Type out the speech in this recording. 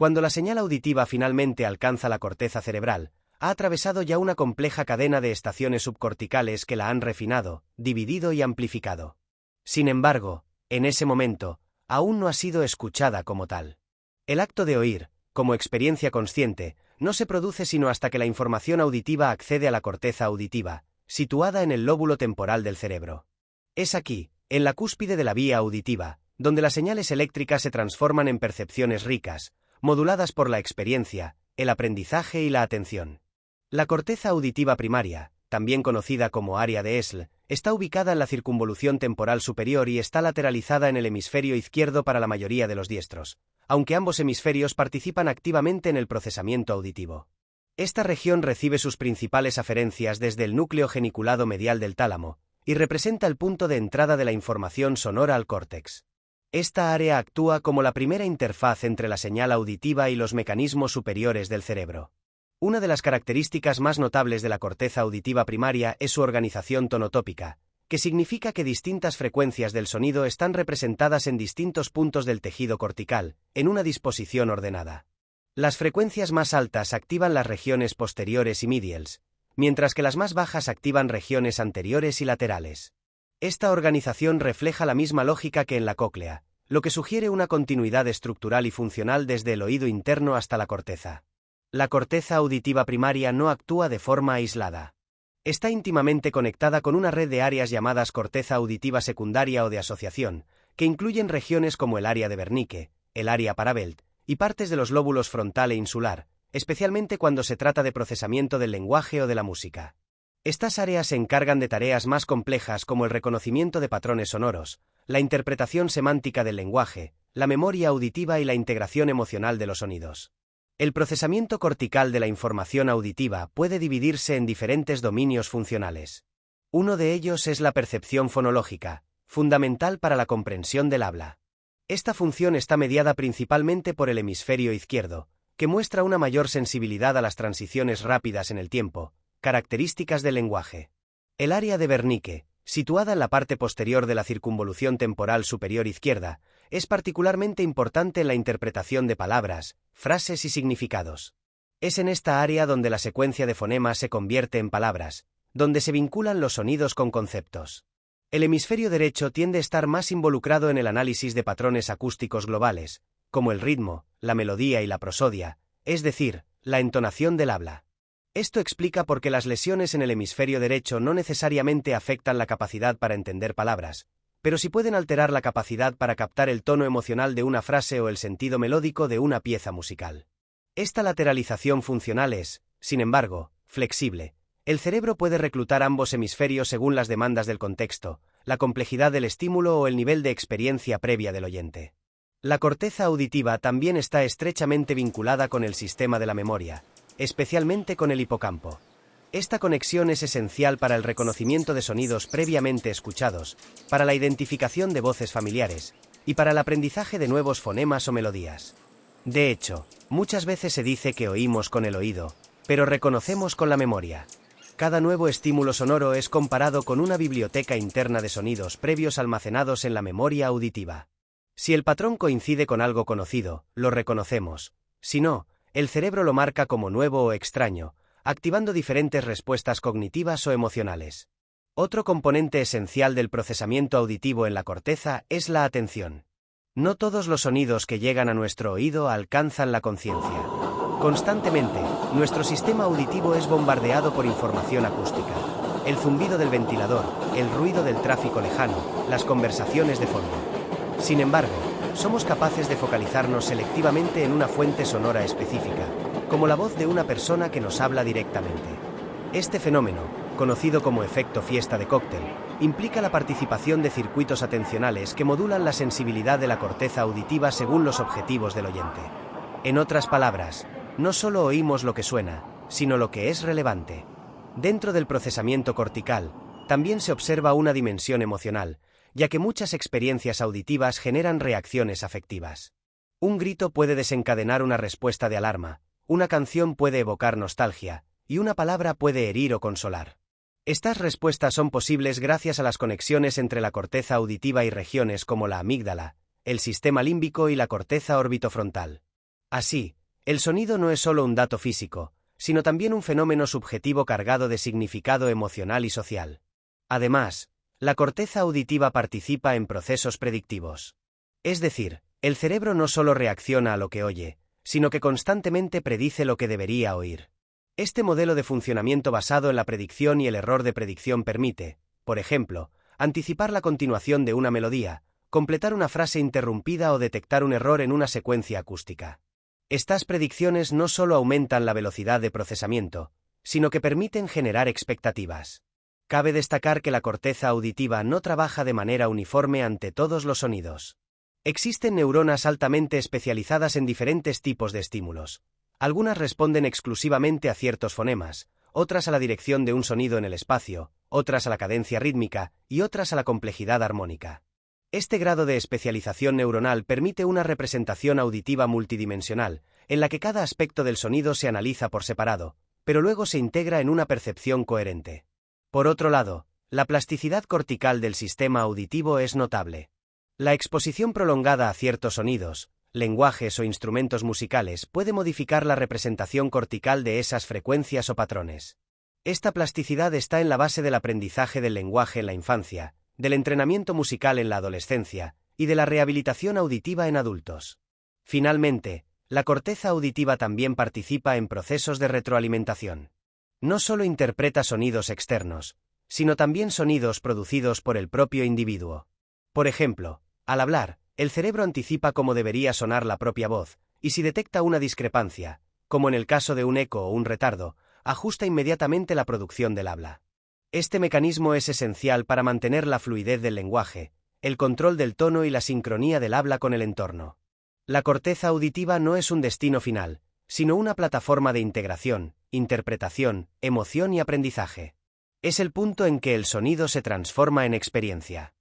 Cuando la señal auditiva finalmente alcanza la corteza cerebral, ha atravesado ya una compleja cadena de estaciones subcorticales que la han refinado, dividido y amplificado. Sin embargo, en ese momento, aún no ha sido escuchada como tal. El acto de oír, como experiencia consciente, no se produce sino hasta que la información auditiva accede a la corteza auditiva, situada en el lóbulo temporal del cerebro. Es aquí, en la cúspide de la vía auditiva, donde las señales eléctricas se transforman en percepciones ricas, moduladas por la experiencia, el aprendizaje y la atención. La corteza auditiva primaria, también conocida como área de Esl, está ubicada en la circunvolución temporal superior y está lateralizada en el hemisferio izquierdo para la mayoría de los diestros, aunque ambos hemisferios participan activamente en el procesamiento auditivo. Esta región recibe sus principales aferencias desde el núcleo geniculado medial del tálamo, y representa el punto de entrada de la información sonora al córtex. Esta área actúa como la primera interfaz entre la señal auditiva y los mecanismos superiores del cerebro. Una de las características más notables de la corteza auditiva primaria es su organización tonotópica, que significa que distintas frecuencias del sonido están representadas en distintos puntos del tejido cortical, en una disposición ordenada. Las frecuencias más altas activan las regiones posteriores y medials, mientras que las más bajas activan regiones anteriores y laterales. Esta organización refleja la misma lógica que en la cóclea, lo que sugiere una continuidad estructural y funcional desde el oído interno hasta la corteza. La corteza auditiva primaria no actúa de forma aislada. Está íntimamente conectada con una red de áreas llamadas corteza auditiva secundaria o de asociación, que incluyen regiones como el área de Wernicke, el área parabelt, y partes de los lóbulos frontal e insular, especialmente cuando se trata de procesamiento del lenguaje o de la música. Estas áreas se encargan de tareas más complejas como el reconocimiento de patrones sonoros, la interpretación semántica del lenguaje, la memoria auditiva y la integración emocional de los sonidos. El procesamiento cortical de la información auditiva puede dividirse en diferentes dominios funcionales. Uno de ellos es la percepción fonológica, fundamental para la comprensión del habla. Esta función está mediada principalmente por el hemisferio izquierdo, que muestra una mayor sensibilidad a las transiciones rápidas en el tiempo, características del lenguaje. El área de Wernicke, situada en la parte posterior de la circunvolución temporal superior izquierda, es particularmente importante en la interpretación de palabras, frases y significados. Es en esta área donde la secuencia de fonemas se convierte en palabras, donde se vinculan los sonidos con conceptos. El hemisferio derecho tiende a estar más involucrado en el análisis de patrones acústicos globales, como el ritmo, la melodía y la prosodia, es decir, la entonación del habla. Esto explica por qué las lesiones en el hemisferio derecho no necesariamente afectan la capacidad para entender palabras, pero sí pueden alterar la capacidad para captar el tono emocional de una frase o el sentido melódico de una pieza musical. Esta lateralización funcional es, sin embargo, flexible. El cerebro puede reclutar ambos hemisferios según las demandas del contexto, la complejidad del estímulo o el nivel de experiencia previa del oyente. La corteza auditiva también está estrechamente vinculada con el sistema de la memoria, especialmente con el hipocampo. Esta conexión es esencial para el reconocimiento de sonidos previamente escuchados, para la identificación de voces familiares, y para el aprendizaje de nuevos fonemas o melodías. De hecho, muchas veces se dice que oímos con el oído, pero reconocemos con la memoria. Cada nuevo estímulo sonoro es comparado con una biblioteca interna de sonidos previos almacenados en la memoria auditiva. Si el patrón coincide con algo conocido, lo reconocemos. Si no, el cerebro lo marca como nuevo o extraño, activando diferentes respuestas cognitivas o emocionales. Otro componente esencial del procesamiento auditivo en la corteza es la atención. No todos los sonidos que llegan a nuestro oído alcanzan la conciencia. Constantemente, nuestro sistema auditivo es bombardeado por información acústica. El zumbido del ventilador, el ruido del tráfico lejano, las conversaciones de fondo. Sin embargo, somos capaces de focalizarnos selectivamente en una fuente sonora específica, como la voz de una persona que nos habla directamente. Este fenómeno, conocido como efecto fiesta de cóctel, implica la participación de circuitos atencionales que modulan la sensibilidad de la corteza auditiva según los objetivos del oyente. En otras palabras, no solo oímos lo que suena, sino lo que es relevante. Dentro del procesamiento cortical, también se observa una dimensión emocional, ya que muchas experiencias auditivas generan reacciones afectivas. Un grito puede desencadenar una respuesta de alarma, una canción puede evocar nostalgia, y una palabra puede herir o consolar. Estas respuestas son posibles gracias a las conexiones entre la corteza auditiva y regiones como la amígdala, el sistema límbico y la corteza orbitofrontal. Así, el sonido no es solo un dato físico, sino también un fenómeno subjetivo cargado de significado emocional y social. Además, la corteza auditiva participa en procesos predictivos. Es decir, el cerebro no solo reacciona a lo que oye, sino que constantemente predice lo que debería oír. Este modelo de funcionamiento basado en la predicción y el error de predicción permite, por ejemplo, anticipar la continuación de una melodía, completar una frase interrumpida o detectar un error en una secuencia acústica. Estas predicciones no solo aumentan la velocidad de procesamiento, sino que permiten generar expectativas. Cabe destacar que la corteza auditiva no trabaja de manera uniforme ante todos los sonidos. Existen neuronas altamente especializadas en diferentes tipos de estímulos. Algunas responden exclusivamente a ciertos fonemas, otras a la dirección de un sonido en el espacio, otras a la cadencia rítmica y otras a la complejidad armónica. Este grado de especialización neuronal permite una representación auditiva multidimensional, en la que cada aspecto del sonido se analiza por separado, pero luego se integra en una percepción coherente. Por otro lado, la plasticidad cortical del sistema auditivo es notable. La exposición prolongada a ciertos sonidos, lenguajes o instrumentos musicales puede modificar la representación cortical de esas frecuencias o patrones. Esta plasticidad está en la base del aprendizaje del lenguaje en la infancia, del entrenamiento musical en la adolescencia y de la rehabilitación auditiva en adultos. Finalmente, la corteza auditiva también participa en procesos de retroalimentación. No solo interpreta sonidos externos, sino también sonidos producidos por el propio individuo. Por ejemplo, al hablar, el cerebro anticipa cómo debería sonar la propia voz, y si detecta una discrepancia, como en el caso de un eco o un retardo, ajusta inmediatamente la producción del habla. Este mecanismo es esencial para mantener la fluidez del lenguaje, el control del tono y la sincronía del habla con el entorno. La corteza auditiva no es un destino final, sino una plataforma de integración, interpretación, emoción y aprendizaje. Es el punto en que el sonido se transforma en experiencia.